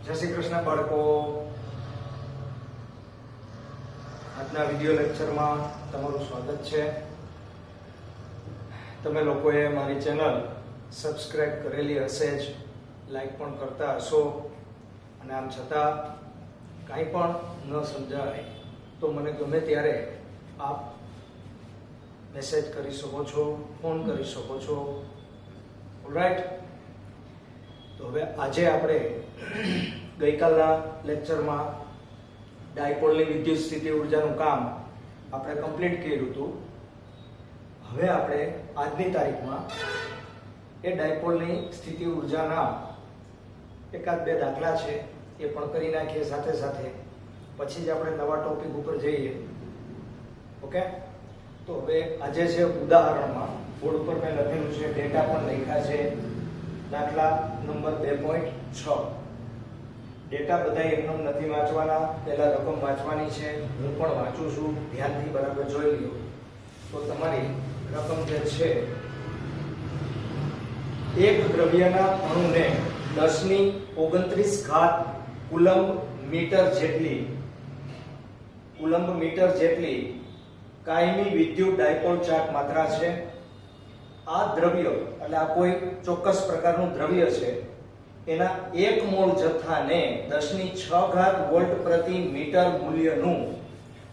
જય શ્રી કૃષ્ણ બાળકો. આજના વિડિયો લેક્ચરમાં તમારું સ્વાગત છે. તમે લોકોએ મારી ચેનલ સબસ્ક્રાઇબ કરેલી હશે જ, લાઈક પણ કરતા હશો, અને આમ છતાં કાંઈ પણ ન સમજાય તો મને ગમે ત્યારે આપ મેસેજ કરી શકો છો, ફોન કરી શકો છો. ઓલરાઈટ, તો હવે આજે આપણે ગઈકાલના લેક્ચરમાં ડાયપોલની વિદ્યુત સ્થિતિ ઉર્જાનું કામ આપણે કમ્પ્લીટ કર્યું હતું. હવે આપણે આજની તારીખમાં એ ડાયપોલની સ્થિતિ ઉર્જાના એકાદ બે દાખલા છે એ પણ કરી નાખીએ સાથે સાથે, પછી જ આપણે નવા ટોપિક ઉપર જઈએ. ઓકે, તો હવે આજે છે ઉદાહરણમાં બોર્ડ ઉપર મેં લખેલું છે, ડેટા પણ લખ્યા છે. દાખલા નંબર 2.6. ડેટા બધા એમનેમ નથી વાંચવાના, પહેલા રકમ વાંચવાની છે. હું પણ વાંચું છું, ધ્યાનથી બરાબર જોઈ લ્યો તો તમારી રકમ જે છે, એક દ્રવ્યના અણુને 10⁻29 કુલંબ મીટર જેટલી કાયમી વિદ્યુત ડાયપોલ ચાર્જ માત્રા છે. આ દ્રવ્ય એટલે આ કોઈ ચોક્કસ પ્રકારનું દ્રવ્ય છે, એના 1 મોલ જથ્થાને 10⁶ વોલ્ટ પ્રતિ મીટર મૂલ્યનું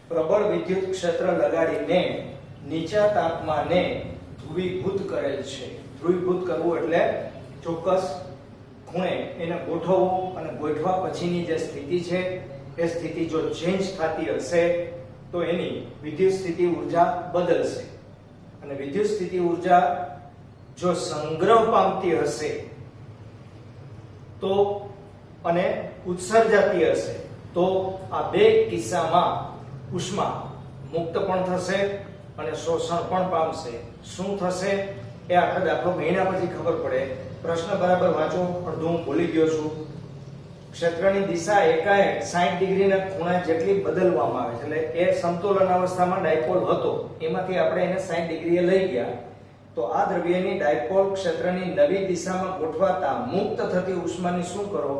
પ્રબળ વિદ્યુત ક્ષેત્ર લગાડીને નીચા તાપમાને ધ્રુવીભૂત કરેલ છે. ધ્રુવીભૂત કરવું એટલે ચોક્કસ ખૂણે એને ગોઠવવું, અને ગોઠવા પછીની જે સ્થિતિ છે એ સ્થિતિ જો ચેન્જ થતી હશે તો એની વિદ્યુત સ્થિતિ ઉર્જા બદલશે, અને વિદ્યુત સ્થિતિ ઉર્જા જો સંગ્રહ પામતી હશે તો અને ઉત્સર્જાતી હશે તો આ બે કિસ્સામાં ઉષ્મા મુક્ત પણ થશે અને શોષણ પણ પામશે. શું થશે એ આપણે દાખલો મહિના પછી ખબર પડે. પ્રશ્ન બરાબર વાંચો, અડધું હું ભૂલી ગયો છું. ક્ષેત્રની દિશા એકાએક 60 ડિગ્રીના ખૂણા જેટલી બદલવામાં આવે છે. એટલે એ સમતોલન અવસ્થામાં ડાયપોલ હતો, એમાંથી આપણે એને 60 ડિગ્રીએ લઈ ગયા તો આ દ્રવ્યની ડાયપોલ ક્ષેત્રની નવી દિશામાં ગોઠવાતા મુક્ત થતી ઉષ્માની શું કરો,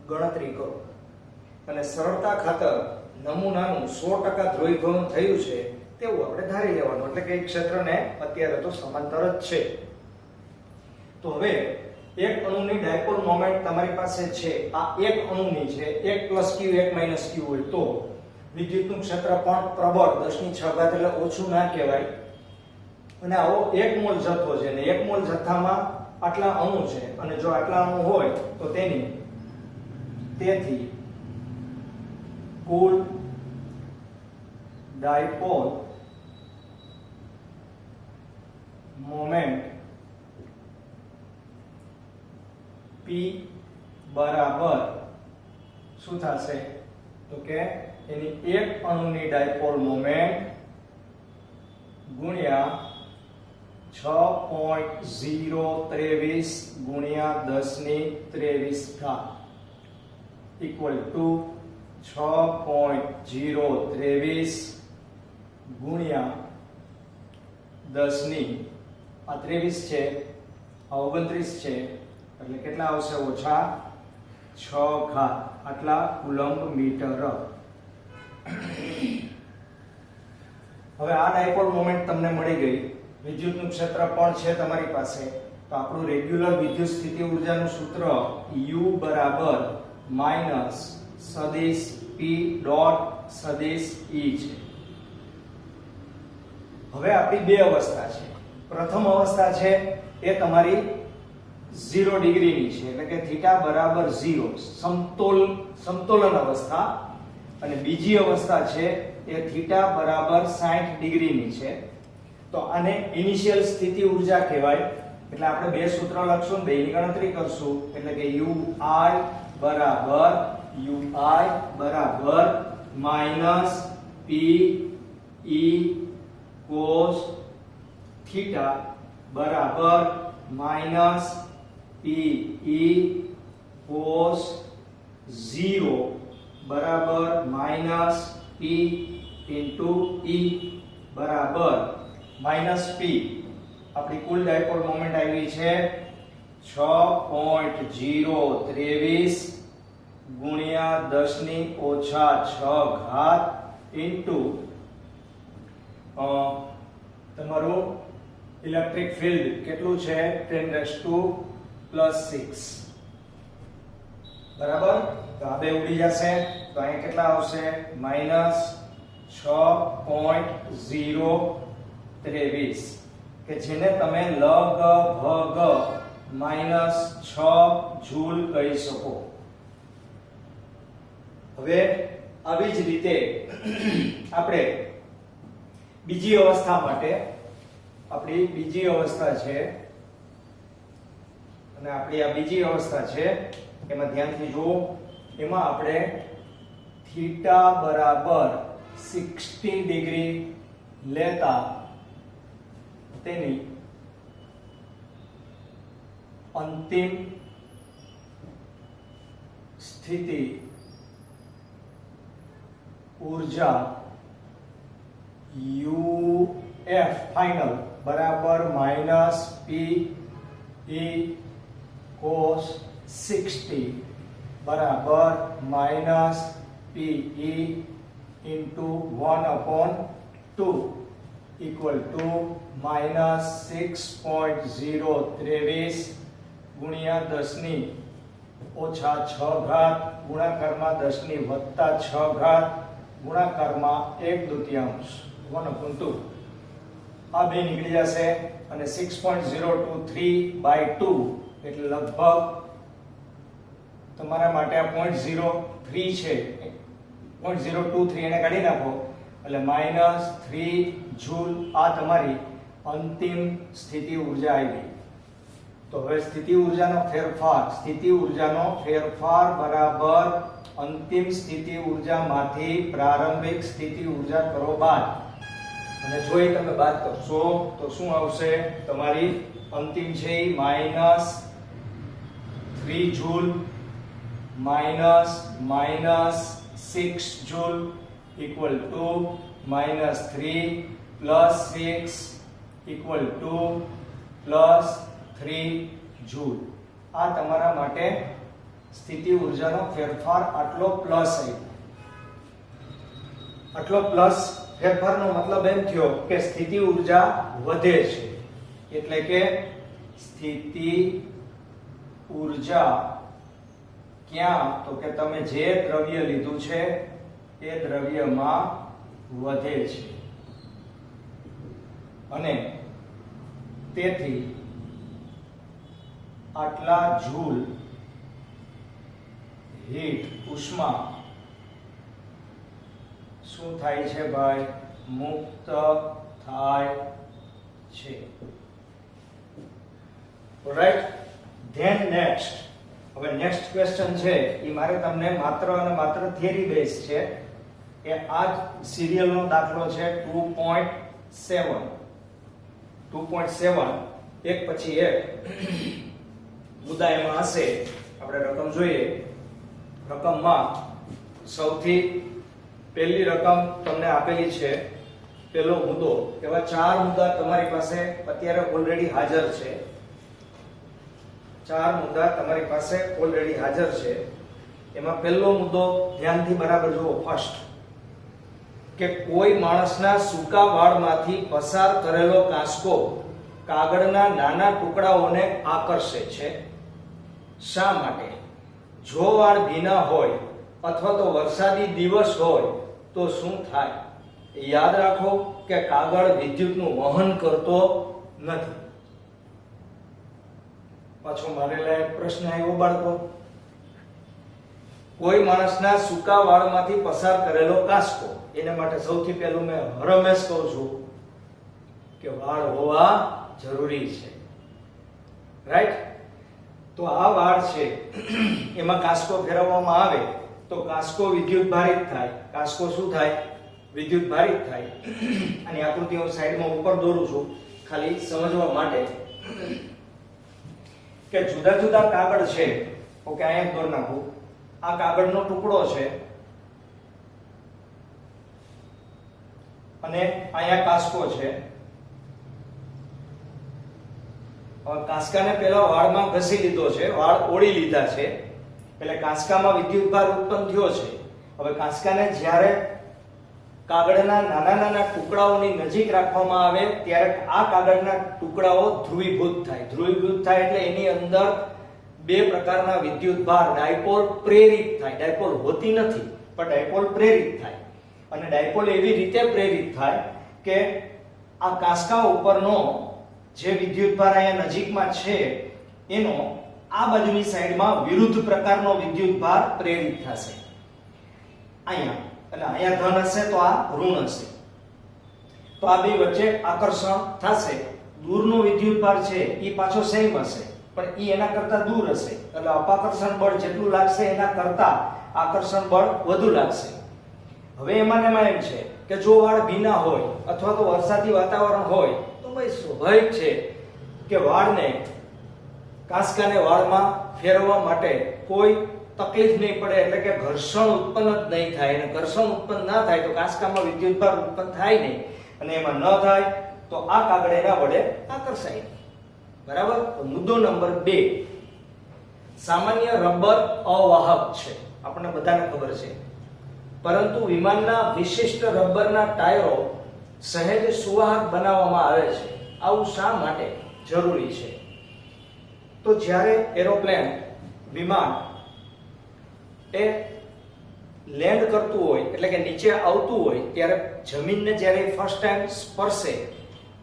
ગણતરી કરો. અને સરળતા ખાતર નમૂનાનું 100% ધ્રુવીભવન થયું છે તેવું આપણે ધારી લેવાનું, એટલે કે ક્ષેત્રને અત્યારે તો સમાંતર જ છે. તો હવે એક અણુની ડાયપોલ મોમેન્ટ તમારી પાસે છે, આ એક અણુની છે, 1 + q 1 - q હોય તો વિદ્યુતનું ક્ષેત્ર પણ પ્રબળ 10⁶ એટલે ઓછું ના કહેવાય. અને આવો 1 મોલ જથ્થો છે, ને 1 મોલ જથ્થામાં આટલા અણુ છે, અને જો આટલા અણુ હોય તો તેથી કુલ ડાયપોલ મોમેન્ટ P બરાબર શું થશે તો કે એની એક અણુની ડાયપોલ મોમેન્ટ ગુણ્યા 6.023 ગુણ્યા 10⁻23 ઇક્વલ ટુ 6.023 ગુણ્યા 10⁻23 છે, આ 29 છે, એટલે કેટલા આવશે, ઓછા 6 આટલા કુલંબ મીટર. હવે આ ડાયપોલ મોમેન્ટ તમને મળી ગઈ, વિદ્યુતનું ક્ષેત્ર પણ છે તમારી પાસે. તો આપણું રેગ્યુલર વિદ્યુત સ્થિતિ ઉર્જાનું સૂત્ર U બરાબર માઈનસ સદિશ P ડોટ સદિશ E છે. હવે આપણી બે અવસ્થા છે. પ્રથમ અવસ્થા છે એ તમારી 0 ડિગ્રીની છે, એટલે કે થીટા બરાબર 0 સમતોલન અવસ્થા, અને બીજી અવસ્થા છે એ થીટા બરાબર 60 ડિગ્રીની છે. તો આને ઇનિશિયલ સ્થિતિ ઉર્જા કહેવાય. એટલે આપણે બે સૂત્ર લખશું, બેની ગણતરી કરશું, એટલે કે UI બરાબર minus P E cos theta બરાબર માઈનસ P E cos 0 બરાબર માઈનસ P into E બરાબર માઈનસ P. આપણી કુલ ડાયપોલ મોમેન્ટ આવી છે 6.023 ગુણ્યા 10 ની ઓછા 6 ઘાત ઇન્ટુ તમારું ઇલેક્ટ્રિક ફિલ્ડ કેટલું છે 10⁻⁻6 બરાબર. તો આ બે ઉડી જશે તો અહીં કેટલા આવશે -6.023 કે જેને તમે લગભગ -6 જૂલ કહી શકો. હવે આવી જ રીતે આપણે બીજી અવસ્થા માટે આપણી બીજી અવસ્થા છે અને આપણી આ બીજી અવસ્થા છે એમાં ધ્યાનથી જુઓ. એમાં આપણે થીટા બરાબર 60 ડિગ્રી લેતા તેની અંતિમ સ્થિતિ ઊર્જા UF ફાઇનલ બરાબર -P E cos 60 બરાબર -P E into 1/2 equal to -6.023 ગુણ્યા 10 ની ઓછા 6 ઘાત ગુણાકારમાં 10 ની વત્તા 6 ઘાત ગુણાકારમાં 1/2 1/2 આ બે નીકળી જશે અને 6.023/2 એટલે લગભગ તમારા માટે આ 0.03 છે 0.023 એને કાઢી નાખો એટલે -3 જૂલ આ તમારી અંતિમ સ્થિતિ ઊર્જા આવી. તો હવે સ્થિતિ ઊર્જાનો ફેરફાર બરાબર અંતિમ સ્થિતિ ઊર્જામાંથી પ્રારંભિક સ્થિતિ ઊર્જા કરો બાદ. અને જો એ તમે બાદ કરશો તો શું આવશે તમારી અંતિમ છે -3 joule -6 joule equal to -3 plus 6 equal to +3 joule. આ તમારા માટે સ્થિતિ ઊર્જાનો ફેરફાર આટલો પ્લસ આવ્યો. આટલો પ્લસ ફેરફારનો મતલબ એમ થયો કે સ્થિતિ ઊર્જા વધે છે. એટલે કે સ્થિતિ ઊર્જા ક્યાં તો કે તમે જે દ્રવ્ય લીધું છે એ દ્રવ્યમાં વધે છે અને તેથી આટલા જૂલ હીટ ઉષ્મા શું થાય છે ભાઈ મુક્ત થાય છે. ઓલરાઈટ ધેન નેક્સ્ટ હવે નેક્સ્ટ ક્વેશ્ચન છે એ મારે તમને માત્ર અને માત્ર થિયરી બેઝ છે કે આ સિરિયલનો દાખલો છે 2.7 એક પછી એક મુદ્દા એમાં હશે. આપણે રકમ જોઈએ. રકમમાં સૌથી પહેલી રકમ તમને આપેલી છે પહેલો મુદ્દો. એવા 4 મુદ્દા તમારી પાસે અત્યારે ઓલરેડી હાજર છે. 4 મુદ્દા તમારી પાસે ઓલરેડી હાજર છે. એમાં પહેલો મુદ્દો ધ્યાનથી બરાબર જુઓ. ફર્સ્ટ કે કોઈ માણસના સૂકા વાળમાંથી પસાર કરેલો કાંસકો કાગળના નાના ટુકડાઓને આકર્ષે છે. શા માટે? જો વાળ ભીના હોય અથવા તો વરસાદી દિવસ હોય તો શું થાય? યાદ રાખો કે કાગળ વિદ્યુતનું વહન કરતો નથી. પાછો મારેલા એક પ્રશ્ન આવ્યો બાળકો. કોઈ માણસના સૂકા વાળમાંથી પસાર કરેલો કાંસકો, એના માટે સૌથી પહેલું મેં હરમેશ કહું છું કે વાળ હોવા જરૂરી છે. રાઈટ? તો આ વાળ છે એમાં કાંસકો ફેરવવામાં આવે તો કાંસકો વિદ્યુત ભારિત થાય. કાંસકો શું થાય? વિદ્યુત ભારિત થાય. અને આકૃતિ હું સાઈડમાં ઉપર દોરું છું ખાલી સમજવા માટે કે જુદા જુદા કાગળ છે. ઓકે, અહીંયા દોર નાખું. આ કાગળનો ટુકડો છે અને અહીંયા કાંસકો છે. કાંસકાને પહેલા વાળમાં ઘસી લીધો છે, વાળ ઓળી લીધા છે. એટલે કાંસકામાં વિદ્યુતભાર ઉત્પન્ન થયો છે. હવે કાંસકાને જ્યારે કાગળના નાના નાના ટુકડાઓની નજીક રાખવામાં આવે ત્યારે આ કાગળના ટુકડાઓ ધ્રુવીભૂત થાય. ધ્રુવીભૂત થાય એટલે એની અંદર બે પ્રકારના વિદ્યુતભાર ડાયપોલ પ્રેરિત થાય. ડાયપોલ હોતી નથી પણ ડાયપોલ પ્રેરિત થાય. અને ડાયપોલ એવી રીતે પ્રેરિત થાય કે આ કાંસકા ઉપરનો જે વિદ્યુતભાર અહીંયા નજીકમાં છે એનો આ બાજુની સાઈડમાં વિરુદ્ધ પ્રકારનો વિદ્યુતભાર પ્રેરિત થશે. અહીંયા અને અહીંયા ધન હશે તો આ ઋણ હશે. તો આ બે વચ્ચે આકર્ષણ થશે. દૂરનો વિદ્યુતભાર છે એ પાછો સેમ હશે પણ એ એના કરતા દૂર હશે એટલે અપાકર્ષણ બળ જેટલું લાગશે એના કરતા આકર્ષણ બળ વધુ લાગશે. હવે એમાં એમ છે કે જો વાળ ભીના હોય અથવા તો વરસાદી વાતાવરણ હોય તો ભાઈ સ્વાભાવિક છે કે વાળને કાંસકાને વાળમાં ફેરવવા માટે કોઈ તકલીફ નહીં પડે એટલે કે ઘર્ષણ ઉત્પન્ન જ નહીં થાય. અને ઘર્ષણ ઉત્પન્ન ના થાય તો કાંસકામાં વિદ્યુતભાર ઉત્પન્ન થાય નહીં અને એમાં ન થાય તો આ કાગળ એના વડે આકર્ષાય. બરાબર. તો મુદ્દો નંબર 2, સામાન્ય રબર અવાહક છે, આપણને બધાને ખબર છે, પરંતુ વિમાનના વિશિષ્ટ રબરના ટાયરો સહેજ સુવાહક બનાવવામાં આવે છે. આવું શા માટે જરૂરી છે? તો જ્યારે એરોપ્લેન વિમાન એ લેન્ડ કરતું હોય એટલે કે નીચે આવતું હોય ત્યારે જમીનને જ્યારે ફર્સ્ટ ટાઈમ સ્પર્શે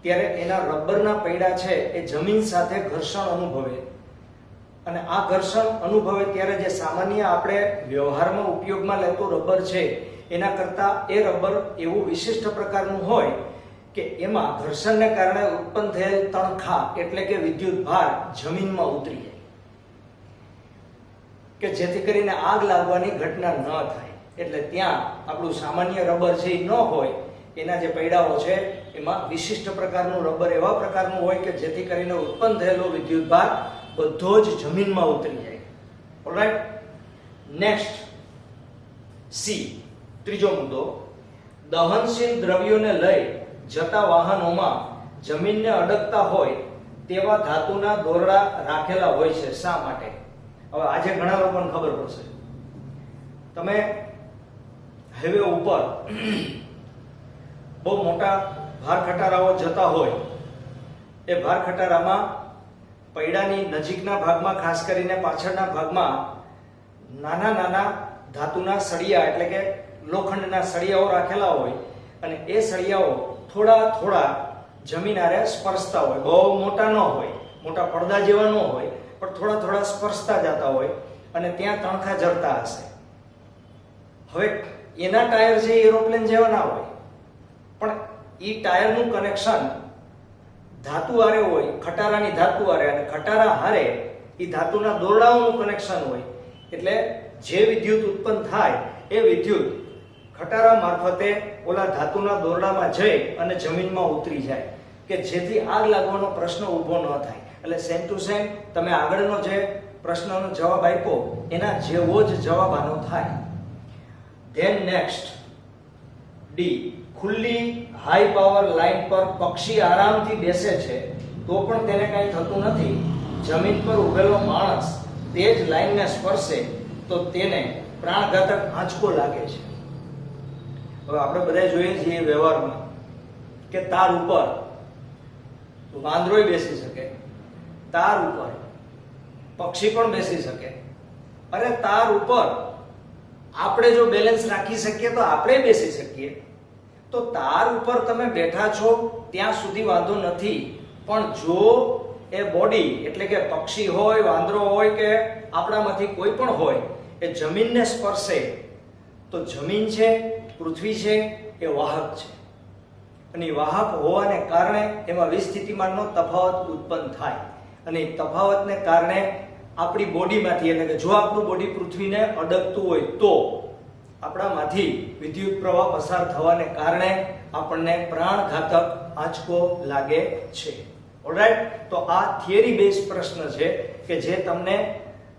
ત્યારે એના રબરના પૈડા છે એ જમીન સાથે ઘર્ષણ અનુભવે અને આ ઘર્ષણ અનુભવે ત્યારે જે સામાન્ય આપણે વ્યવહારમાં ઉપયોગમાં લેતું રબર છે એના કરતા એ રબર એવું વિશિષ્ટ પ્રકારનું હોય કે એમાં ઘર્ષણને કારણે ઉત્પન્ન થયેલ તણખા એટલે કે વિદ્યુત ભાર જમીનમાં ઉતરી જાય કે જેથી કરીને આગ લાગવાની ઘટના ન થાય. એટલે ત્યાં આપણું સામાન્ય રબર છે એ ન હોય, એના જે પૈડાઓ છે એમાં વિશિષ્ટ પ્રકારનું રબર એવા પ્રકારનું હોય કે જેથી કરીને ઉત્પન્ન થયેલો વિદ્યુત ભાર બધો જ જમીનમાં ઉતરી જાય. ઓલરાઈટ. નેક્સ્ટ સી, ત્રીજો મુદ્દો, દહનશીલ દ્રવ્યોને લઈ જતા વાહનોમાં જમીનને અડકતા હોય તેવા ધાતુના દોરડા રાખેલા હોય છે. શા માટે? હવે આજે ઘણા લોકોને ખબર પડશે. તમે હાઈવે ઉપર બહુ મોટા ભાર ખટારાઓ જતા હોય, એ ભાર ખટારામાં પૈડાની નજીકના ભાગમાં ખાસ કરીને પાછળના ભાગમાં નાના નાના ધાતુના સળિયા એટલે કે લોખંડના સળિયાઓ રાખેલા હોય અને એ સળિયાઓ થોડા થોડા જમીન આરે સ્પર્શતા હોય. બહુ મોટા ન હોય, મોટા પડદા જેવા ન હોય, પણ થોડા થોડા સ્પર્શતા જતા હોય અને ત્યાં તણખા જરતા હશે. હવે એના ટાયર છે એરોપ્લેન જેવા ના હોય પણ એ ટાયરનું કનેક્શન ધાતુ હારે હોય, ખટારાની ધાતુ હારે, અને ખટારા હારે એ ધાતુના દોરડાઓનું કનેક્શન હોય. એટલે જે વિદ્યુત ઉત્પન્ન થાય એ વિદ્યુત ખટારા મારફતે ઓલા ધાતુના દોરડામાં જઈ અને જમીનમાં ઉતરી જાય કે જેથી આગ લાગવાનો પ્રશ્ન ઊભો ન થાય. એટલે સેમ ટુ સેમ તમે આગળનો જે પ્રશ્નનો જવાબ આપ્યો એના જેવો જ જવાબ આનો થાય. ધેન નેક્સ્ટ ડી, ખુલ્લી હાઈ પાવર લાઈન પર પક્ષી આરામથી બેસે છે તો પણ તેને કંઈ થતું નથી. જમીન પર ઉભેલો માણસ તે જ લાઈનને સ્પર્શે તો તેને પ્રાણઘાતક આંચકો લાગે છે. હવે આપણે બધા જોઈએ છીએ વ્યવહારમાં કે તાર ઉપર વાંદરોય બેસી શકે, તાર ઉપર પક્ષી પણ બેસી શકે. અરે તાર ઉપર આપણે જો બેલેન્સ રાખી શકીએ તો આપણે બેસી શકીએ. તો તાર ઉપર તમે બેઠા છો ત્યાં સુધી વાંધો નથી, પણ જો એ બોડી એટલે કે પક્ષી હોય, વાંદરો હોય કે આપણામાંથી કોઈ પણ હોય એ જમીનને સ્પર્શે તો જમીન છે, પૃથ્વી છે એ વાહક છે અને વાહક હોવાને કારણે એમાં વિસ્થિતિમાનનો તફાવત ઉત્પન્ન થાય અને તફાવતને કારણે આપણી બોડીમાંથી એટલે કે જો આપણું બોડી પૃથ્વીને અડકતું હોય તો આપણામાંથી વિદ્યુત પ્રવાહ પસાર થવાને કારણે આપણને પ્રાણઘાતક આંચકો લાગે છે. ઓલરાઈટ. તો આ થિયરી બેઝ પ્રશ્ન છે કે જે તમને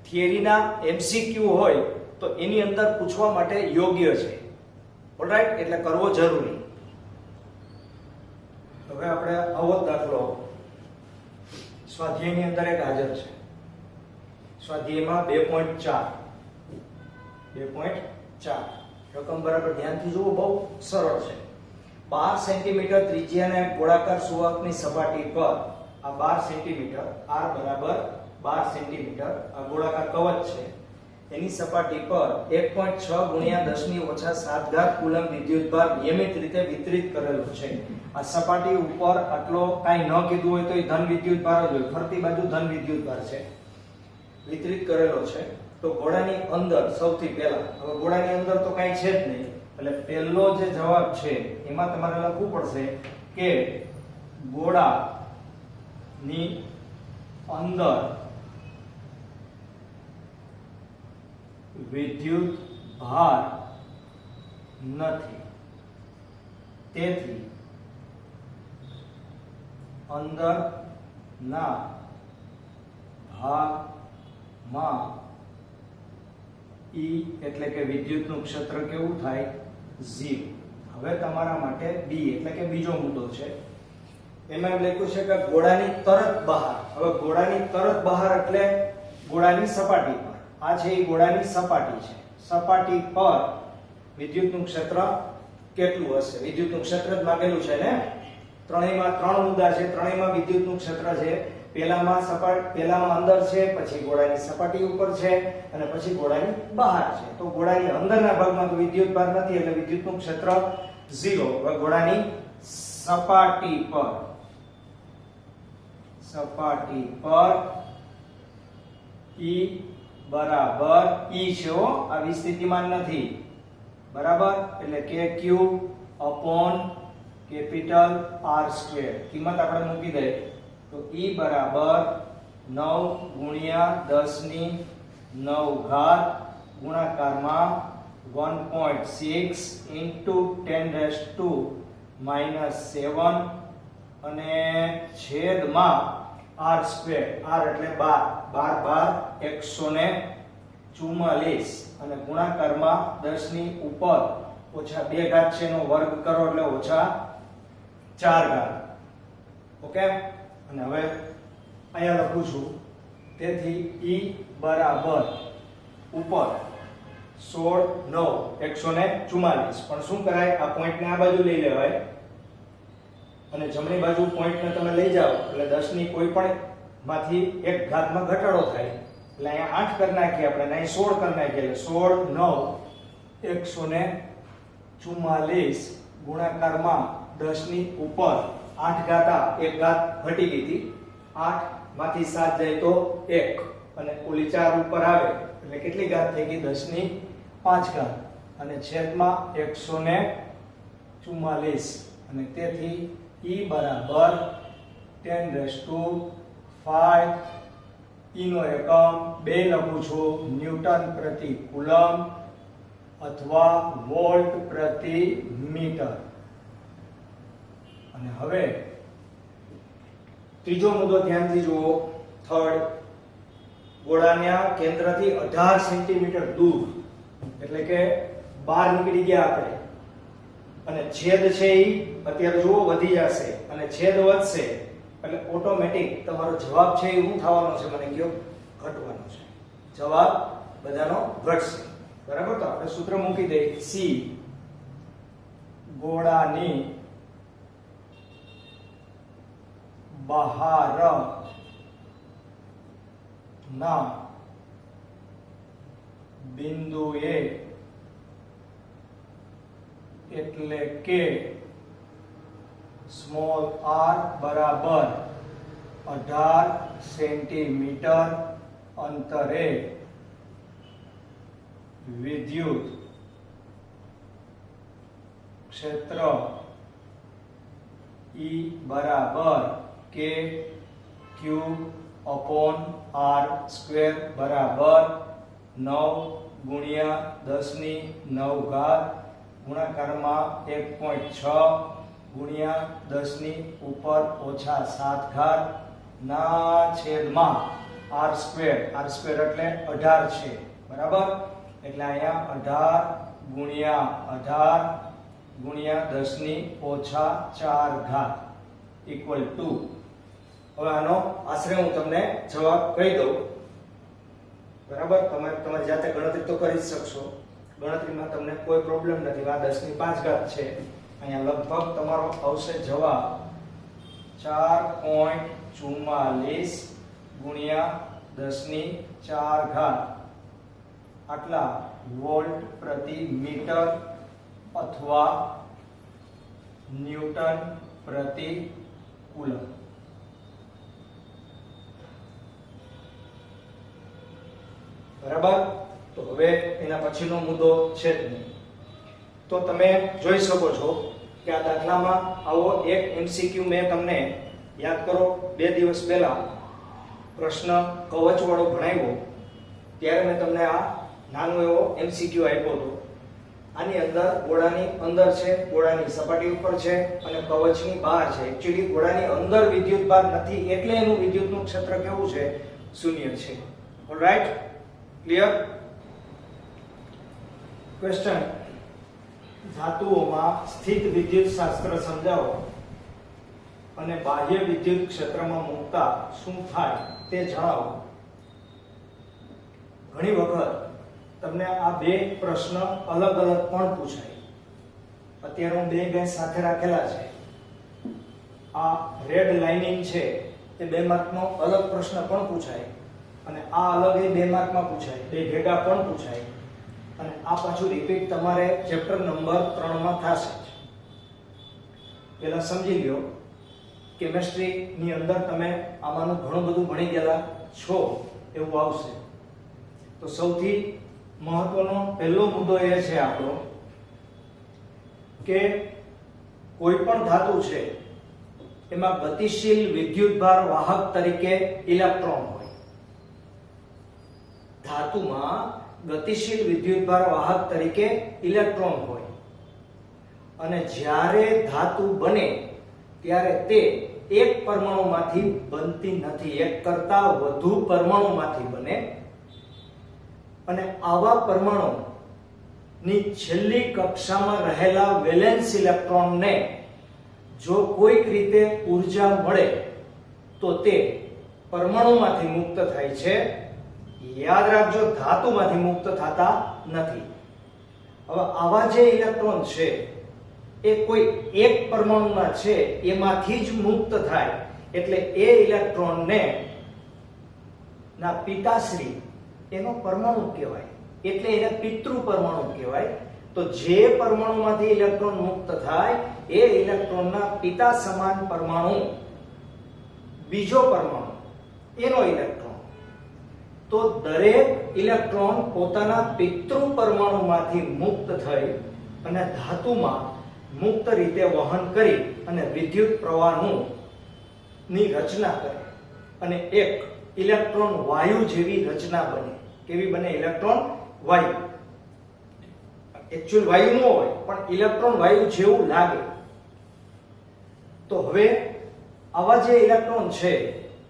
થિયરીના MCQ હોય તો એની અંદર પૂછવા માટે યોગ્ય છે. ઓલરાઈટ. એટલે કરવો જરૂરી. હવે આપણે આવો દાખલો સ્વાધ્યાયની અંદર એક હાજર છે. સ્વાધ્યાયમાં 2.4 2.4 રકમ બરાબર ધ્યાનથી જુઓ, બહુ સરળ છે. 12 સેન્ટીમીટર ત્રિજ્યાના ગોળાકાર સુવાહકની સપાટી પર આ 12 સેન્ટીમીટર r બરાબર 12 સેન્ટીમીટર આ ગોળાકાર કવચ છે, એની સપાટી પર 1.6 ગુણ્યા 10 ની ઓછા 7 ઘાત કુલમ વિદ્યુતભાર નિયમિત રીતે વિતરિત કરેલો છે. આ સપાટી ઉપર આટલો કાઈ ન કીધું હોય તો એ ધન વિદ્યુતભાર જ હોય, ફરતી બાજુ ધન વિદ્યુતભાર છે, વિતરિત કરેલો છે. તો ગોળાની અંદર સૌથી પહેલા, હવે ગોળાની અંદર તો કાઈ છે જ નહીં, એટલે પહેલો જે જવાબ છે એમાં તમારે લખવું પડશે કે ગોળાની અંદર વિદ્યુત ભાર નથી, તેથી અંદરના ભાગમાં E એટલે કે વિદ્યુતનું ક્ષેત્ર કેવું થાય? 0. હવે તમારા માટે B એટલે કે બીજો મુદ્દો છે, એમાં એમ લખ્યું છે કે ગોળાની તરત બહાર. હવે ગોળાની તરત બહાર એટલે ગોળાની સપાટી પર, આ છે એ ગોળાની સપાટી છે, સપાટી પર વિદ્યુતનું ક્ષેત્ર કેટલું હશે? વિદ્યુતનું ક્ષેત્ર જ માંગેલું છે ને, ત્રણેયમાં 3 મુદ્દા છે, ત્રણેયમાં વિદ્યુતનું ક્ષેત્ર છે. પહેલામાં અંદર છે, પછી ગોળાની સપાટી ઉપર છે અને પછી ગોળાની બહાર છે. તો ગોળાની અંદરના ભાગમાં તો વિદ્યુત ભાર નથી એટલે વિદ્યુતનું ક્ષેત્ર 0. હવે ગોળાની સપાટી પર E બરાબર E છે, આવી સ્થિતિમાન નથી, બરાબર, એટલે KQ upon કેપિટલ R². કિંમત આપણે મૂકી દઈએ તો E બરાબર 9 ગુણ્યા 10 ની 9 ઘાત ગુણાકારમાં 1.6 into 10⁻⁻⁷ અને છેદમાં R², R એટલે 12 144 અને ગુણાકારમાં 10 ની ઉપર ઓછા 2 ઘાત છે એનો વર્ગ કરો એટલે ઓછા 4 ઘાત. ઓકે, અને હવે અહીંયા લખું છું, તેથી E બરાબર ઉપર 16 9 144. પણ શું કરાય, આ પોઈન્ટને આ બાજુ લઈ લેવાય અને જમણી બાજુ પોઈન્ટને તમે લઈ જાઓ એટલે 10 ની કોઈ પણ માંથી એક ઘાતમાં ઘટાડો થાય, એટલે અહીંયા 8 કરી નાખીએ આપણે, અહીં 16 કરી નાખીએ, એટલે 16 9 144 ગુણાકારમાં 10 ની ઉપર 8 ઘાત, એક ઘાત ઘટી ગઈ હતી, 8 માંથી 7 જાય તો 1 અને ઓલી 4 ઉપર આવે એટલે કેટલી ઘાત થઈ ગઈ? 10 ની 5 ઘાત અને છેદમાં 144 અને તેથી E બરાબર 10⁵ E નો એકમ 2 લખું છું, ન્યૂટન પ્રતિ કુલમ અથવા વોલ્ટ પ્રતિ મીટર. અને હવે ત્રીજો મુદ્દો ધ્યાનથી જુઓ, થર્ડ. ગોળાના કેન્દ્રથી 18 સેન્ટીમીટર દૂર, એટલે કે બહાર નીકળી ગયા આપણે, અને છેદ છે એ અત્યારે જુઓ વધી જશે અને છેદ વધશે એટલે ઓટોમેટિક તમારો જવાબ છે એ શું થવાનો છે? મને કયો, ઘટવાનો છે. જવાબ બધાનો ઘટશે, બરાબર. તો આપણે સૂત્ર મૂકી દઈએ, C ગોળાની બહાર ના બિંદુએ એટલે કે સ્મોલ r બરાબર 18 સેન્ટીમીટર અંતરે વિદ્યુત ક્ષેત્ર E બરાબર KQ upon R² બરાબર 9 ગુણ્યા 10 ની 9 ઘાત ગુણાકારમાં 1.6 ગુણ્યા 10 ની ઉપર ઓછા 7 ઘાત ના છેદમાં R² એટલે 18 છે, બરાબર. એટલે અહીંયા 18 ગુણ્યા 18 ગુણ્યા 10 ની ઓછા 4 ઘાત ઇક્વલ ટુ, હવે આનો આશરે હું તમને જવાબ કહી દઉં. બરાબર, તમે તમારી જાતે ગણતરી તો કરી જ શકશો, ગણતરીમાં તમને કોઈ પ્રોબ્લેમ નથી. આ 10 ની 5 ઘાત છે, અહીંયા લગભગ તમારો આવશે જવાબ 4.44 ગુણ્યા 10 ની 4 ઘાત આટલા વોલ્ટ પ્રતિ મીટર અથવા ન્યૂટન પ્રતિ કુલમ. બરાબર, તો હવે એના પછીનો મુદ્દો છે જ નહીં. તો તમે જોઈ શકો છો કે આ દાખલામાં આવો એક MCQ મેં તમને યાદ કરો 2 દિવસ પહેલા પ્રશ્ન કવચ વાળો ભણાવ્યો ત્યારે મેં તમને આ નાનો એવો MCQ આપ્યો હતો. આની અંદર ગોળાની અંદર છે, ગોળાની સપાટી ઉપર છે અને કવચની બહાર છે. એક્ચ્યુઅલી ગોળાની અંદર વિદ્યુતભાર નથી એટલે એનું વિદ્યુતનું ક્ષેત્ર કેવું છે? શૂન્ય છે. Alright, clear? ક્વેશ્ચન, ધાતુઓમાં સ્થિત વિદ્યુત શાસ્ત્ર સમજાવો અને બાહ્ય વિદ્યુત ક્ષેત્રમાં મૂકતા શું થાય તે જણાવો. ઘણી વખત તમને આ બે પ્રશ્ન અલગ અલગ પણ પૂછાય. અત્યારે હું બે સાથે રાખેલા છે. આ રેડ લાઇનિંગ છે તે 2 માર્કનો અલગ પ્રશ્ન પણ પૂછાય અને આ અલગ એ 2 માર્કમાં પૂછાય, બે ભેગા પણ પૂછાય અને આ પાછું રિપીટ તમારે ચેપ્ટર નંબર 3 માં થશે. પહેલા સમજી લ્યો, કેમિસ્ટ્રી ની અંદર તમે આમાંનું ઘણું બધું ભણી ગયેલા છો એવું આવશે. તો સૌથી મહત્વનો પહેલો મુદ્દો એ છે આપણો કે કોઈ પણ ધાતુ છે એમાં ગતિશીલ વિદ્યુતભાર વાહક તરીકે ઇલેક્ટ્રોન હોય. ધાતુમાં ગતિશીલ વિદ્યુતભાર વાહક તરીકે ઇલેક્ટ્રોન હોય અને જ્યારે ધાતુ બને ત્યારે તે એક પરમાણુમાંથી બનતી નથી, એક કરતા વધુ પરમાણુમાંથી બને અને આવા પરમાણુની છેલ્લી કક્ષામાં રહેલા વેલેન્સ ઇલેક્ટ્રોનને જો કોઈક રીતે ઊર્જા મળે તો તે પરમાણુમાંથી મુક્ત થાય છે. યાદ રાખજો, ધાતુમાંથી મુક્ત થતા નથી. હવે આવા જે ઇલેક્ટ્રોન છે એ કોઈ એક પરમાણુમાં છે એમાંથી જ મુક્ત થાય એટલે એ ઇલેક્ટ્રોનને ના પિતાશ્રી એનો પરમાણુ કહેવાય, એટલે એને પિતૃ પરમાણુ કહેવાય. તો જે પરમાણુમાંથી ઇલેક્ટ્રોન મુક્ત થાય એ ઇલેક્ટ્રોનના પિતા સમાન પરમાણુ બીજો પરમાણુ એનો ઇલેક્ટ્રોન. તો દરેક ઇલેક્ટ્રોન પોતાના પિતૃ પરમાણુમાંથી મુક્ત થઈ અને ધાતુમાં મુક્ત રીતે વહન કરી અને વિદ્યુત પ્રવાહનું ની રચના કરે અને એક ઇલેક્ટ્રોન વાયુ જેવી રચના બને. કેવી બને? ઇલેક્ટ્રોન વાયુ. એક્ચ્યુઅલ વાયુ ન હોય પણ ઇલેક્ટ્રોન વાયુ જેવું લાગે. તો હવે આવા જે ઇલેક્ટ્રોન છે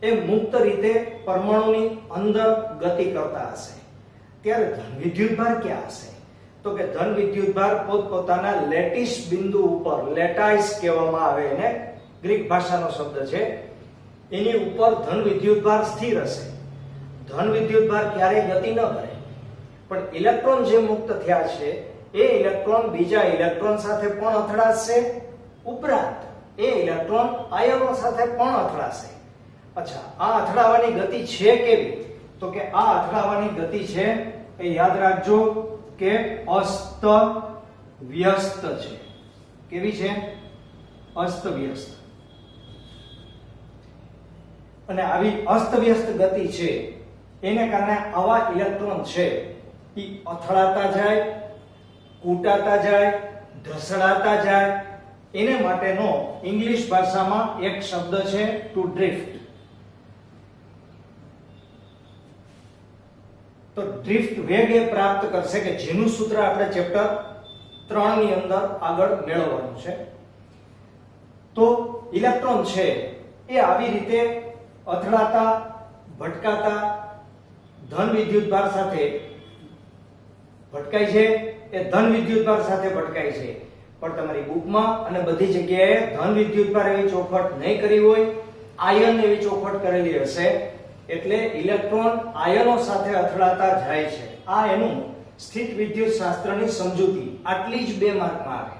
એ મુક્ત રીતે પરમાણુની અંદર ગતિ કરતા હશે ત્યારે ધન વિદ્યુતભાર ક્યાં હશે? તો કે ધન વિદ્યુતભાર પોતપોતાના લેટિસ બિંદુ ઉપર, લેટાઇસ કહેવામાં આવે એને, ગ્રીક ભાષાનો શબ્દ છે, એની ઉપર ધન વિદ્યુતભાર સ્થિર હશે. ધન વિદ્યુતભાર ક્યારેય ગતિ ન કરે પણ ઇલેક્ટ્રોન જે મુક્ત થયા છે એ ઇલેક્ટ્રોન બીજા ઇલેક્ટ્રોન સાથે પણ અથડાશે, ઉપરાંત એ ઇલેક્ટ્રોન આયનો સાથે પણ અથડાશે. અચ્છા, આ અથડાવાની ગતિ છે કેવી? તો કે આ અથડાવાની ગતિ છે એ યાદ રાખજો કે અસ્ત વ્યસ્ત છે. કેવી છે? અસ્ત વ્યસ્ત. અને આવી અસ્ત વ્યસ્ત ગતિ છે એને કારણે આવા ઇલેક્ટ્રોન છે એ અથડાતા જાય, કૂટાતા જાય, ઢસડાતા જાય. એને માટેનો ઇંગ્લિશ ભાષામાં એક શબ્દ છે ટુ ડ્રિફ્ટ. તો ડ્રિફ્ટ વેગ એ પ્રાપ્ત કરશે કે જેનું સૂત્ર આપણે ચેપ્ટર 3 ની અંદર આગળ મેળવવાનું છે. તો ઇલેક્ટ્રોન છે એ આવી રીતે અથડાતા, ભટકાતા ધન વિદ્યુતભાર સાથે ભટકાય છે. એ ધન વિદ્યુતભાર સાથે ભટકાય છે પણ તમારી બુકમાં અને બધી જગ્યાએ ધન વિદ્યુતભાર એવી ચોખવટ નહીં કરી હોય, આયન એવી ચોખવટ કરેલી હશે એટલે ઇલેક્ટ્રોન આયનો સાથે અથડાતા જાય છે. આ એનું સ્થિત વિદ્યુત શાસ્ત્રની સમજૂતી. આટલી જ 2 માર્કમાં આવે.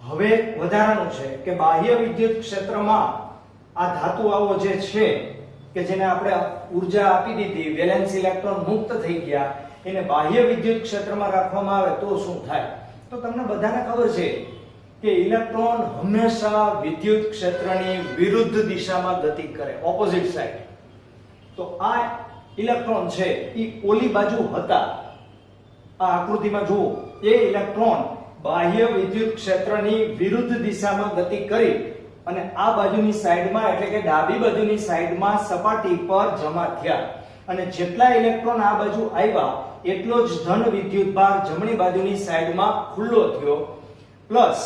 હવે વધારાનું છે કે બાહ્ય વિદ્યુત ક્ષેત્રમાં આ ધાતુઓ જે છે કે જેને આપણે ઉર્જા આપી દીધી, વેલેન્સ ઇલેક્ટ્રોન મુક્ત થઈ ગયા, એને બાહ્ય વિદ્યુત ક્ષેત્રમાં રાખવામાં આવે તો શું થાય? તો તમને બધાને ખબર છે કે ઇલેક્ટ્રોન હંમેશા વિદ્યુત ક્ષેત્રની વિરુદ્ધ દિશામાં ગતિ કરે, ઓપોઝિટ સાઈડ. તો આ ઇલેક્ટ્રોન છે એ ઓલી બાજુ હતા. આ આકૃતિમાં જુઓ, એ ઇલેક્ટ્રોન બાહ્ય વિદ્યુત ક્ષેત્રની વિરુદ્ધ દિશામાં ગતિ કરી અને આ બાજુની સાઈડમાં એટલે કે ડાબી બાજુની સાઈડમાં સપાટી પર જમા થયા. અને જેટલા ઇલેક્ટ્રોન આ બાજુ આવ્યા એટલો જ ધન વિદ્યુતભાર જમણી બાજુની સાઈડમાં ખુલ્લો થયો. પ્લસ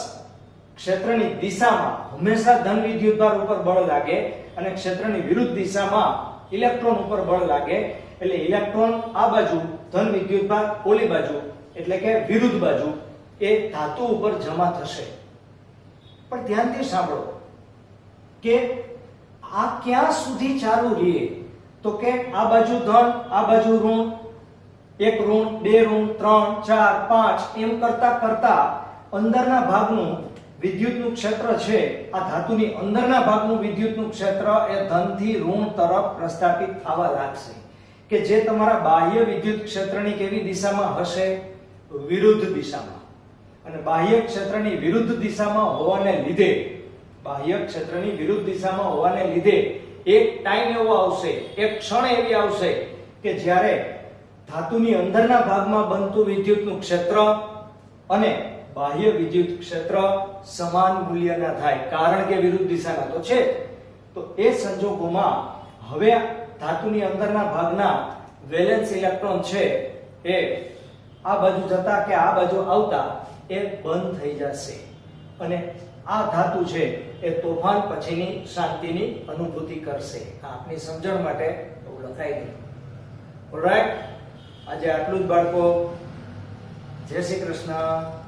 ક્ષેત્રની દિશામાં હંમેશા ધન વિદ્યુતભાર ઉપર બળ લાગે અને ક્ષેત્રની વિરુદ્ધ દિશામાં ઇલેક્ટ્રોન ઉપર બળ લાગે. એટલે ઇલેક્ટ્રોન આ બાજુ, ધન વિદ્યુતભાર ઓલી બાજુ એટલે કે વિરુદ્ધ બાજુ એ ધાતુ ઉપર જમા થશે. પણ ધ્યાનથી સાંભળો કે આ ક્યાં સુધી ચાલુ રહે? તો કે આ બાજુ ધન, આ બાજુ ઋણ, 1 ઋણ, 2 ઋણ, 3, 4, 5 એમ કરતા કરતા અંદરના ભાગનું વિદ્યુતનું ક્ષેત્ર છે, આ ધાતુની અંદરના ભાગનું વિદ્યુતનું ક્ષેત્ર એ ધનથી ઋણ તરફ પ્રસ્થાપિત થવા લાગશે. કે જે તમારા બાહ્ય વિદ્યુત ક્ષેત્રની કેવી દિશામાં હશે? વિરુદ્ધ દિશામાં. અને બાહ્ય ક્ષેત્રની વિરુદ્ધ દિશામાં હોવાને લીધે, બાહ્ય ક્ષેત્રની વિરુદ્ધ દિશામાં હોવાને લીધે એક ટાઈમ એવો આવશે, એક ક્ષણ એવી આવશે કે જ્યારે ધાતુની અંદરના ભાગમાં બનતું વિદ્યુતનું ક્ષેત્ર અને બાહ્ય વિદ્યુત ક્ષેત્ર સમાન મૂલ્યના થાય, કારણ કે વિરુદ્ધ દિશાના તો છે. તો એ સંજોગોમાં હવે ધાતુની અંદરના ભાગના વેલેન્સ ઇલેક્ટ્રોન છે એ આ બાજુ જતા કે આ બાજુ આવતા એ બંધ થઈ જશે અને આ ધાતુ છે એ તોફાન પછીની શાંતિની અનુભૂતિ કરશે. આપની સમજણ માટે લખાઈ દઉં. ઓલરાઈટ, આજે આટલું જ બાળકો. જય શ્રી કૃષ્ણ.